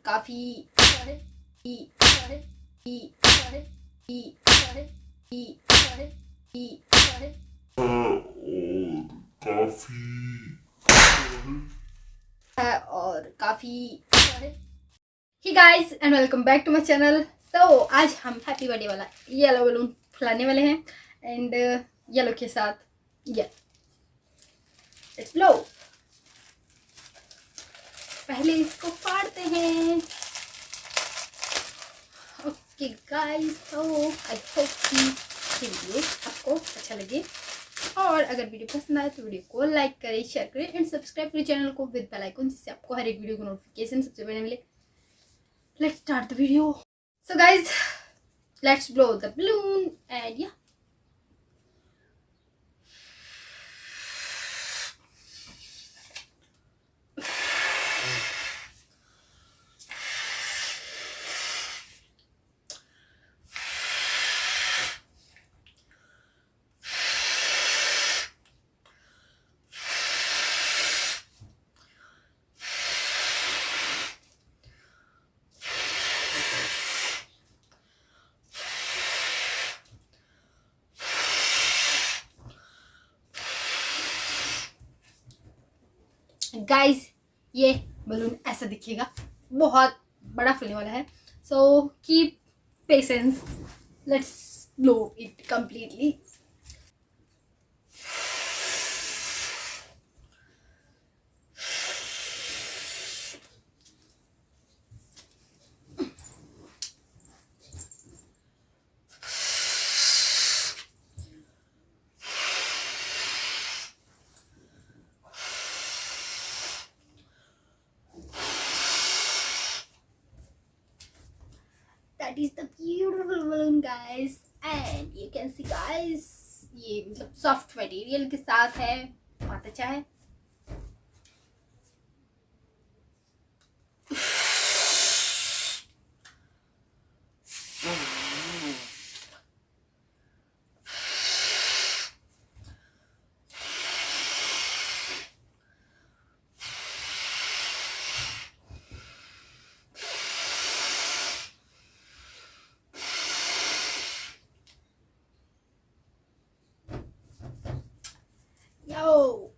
काफ़ी ही guys and welcome back to my channel. तो आज हम हैप्पी बर्थडे वाला येलो बलून फुलाने वाले हैं एंड येलो के साथ लेट्स ब्लो। पहले इसको फाड़ते हैं। ओके गाइस, तो आई होप कि वीडियो आपको अच्छा लगे और अगर वीडियो पसंद आए तो वीडियो को लाइक करें, शेयर करें एंड सब्सक्राइब करें चैनल को विद बेल आइकन, जिससे आपको हर एक वीडियो को नोटिफिकेशन सबसे पहले मिले। Let's start the video. So guys, let's blow the balloon and yeah. Guys, ये बलून ऐसा दिखेगा, बहुत बड़ा फुलने वाला है। So keep patience, let's blow it completely. That is the beautiful balloon guys, and you can see guys, ये मतलब soft material के साथ है, बहुत अच्छा है।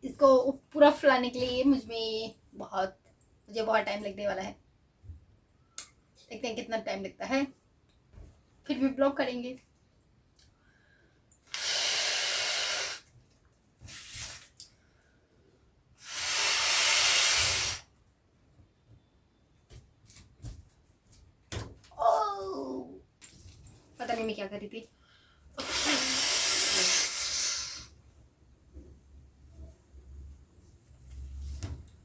इसको पूरा फुलाने के लिए मुझे बहुत टाइम लगने वाला है। देखते हैं कितना टाइम लगता है, फिर भी ब्लॉग करेंगे। पता नहीं मैं क्या कर रही थी।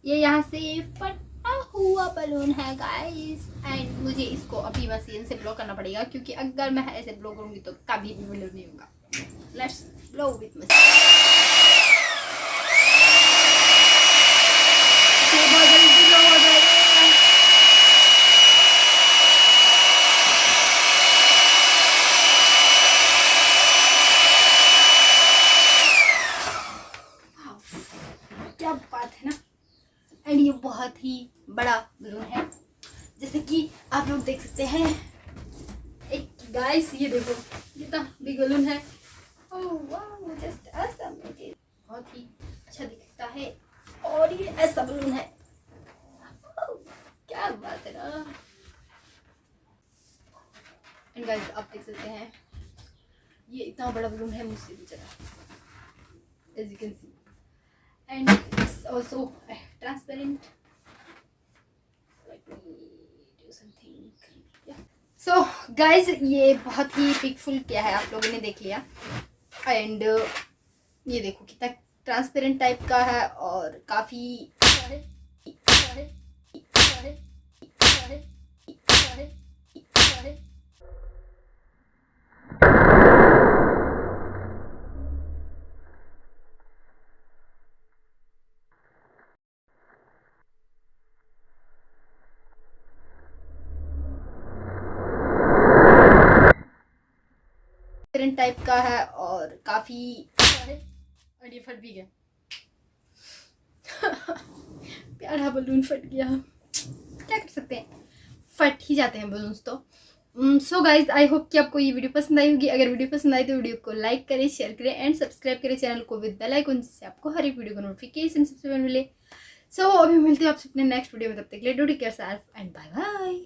ये यहाँ से फटा हुआ बलून है गाइस, एंड मुझे इसको अभी मशीन से ब्लो करना पड़ेगा, क्योंकि अगर मैं ऐसे ब्लो करूंगी तो कभी भी बलून नहीं होगा। Let's blow with machine. बहुत जल्दी ब्लो हो जाएगा। क्या बात है ना। एंड ये बहुत ही बड़ा बलून है, जैसे कि आप लोग देख सकते हैं। एक गाइस, ये देखो कितना बिग बलून है। ओह वाओ, जस्ट ऑसम, बहुत ही अच्छा दिखता है। और ये ऐसा बलून है, क्या बात है ना। एंड गाइस, आप देख सकते हैं ये इतना बड़ा बलून है, मुझसे भी ज़्यादा, as you can see. And it's also transparent. Let me do something. Yeah. So guys, ये बहुत ही पिकफुल किया है, आप लोगों ने देख लिया। एंड ये देखो कितना ट्रांसपेरेंट टाइप का है और काफ़ी टाइप का है और काफ़ी और ये फट भी गया। प्यारा बलून फट गया, क्या कर सकते हैं। फट ही जाते हैं बलून्स तो। सो गाइज, आई होप कि आपको ये वीडियो पसंद आई होगी। अगर वीडियो पसंद आई तो वीडियो को लाइक करें, शेयर करें एंड सब्सक्राइब करें चैनल को विद बेल आइकन, जिससे आपको हर एक वीडियो का नोटिफिकेशन सबसे पहले मिले। सो अभी मिलते हैं आपसे अपने नेक्स्ट वीडियो में, तब तक के लिए do take care self and bye bye.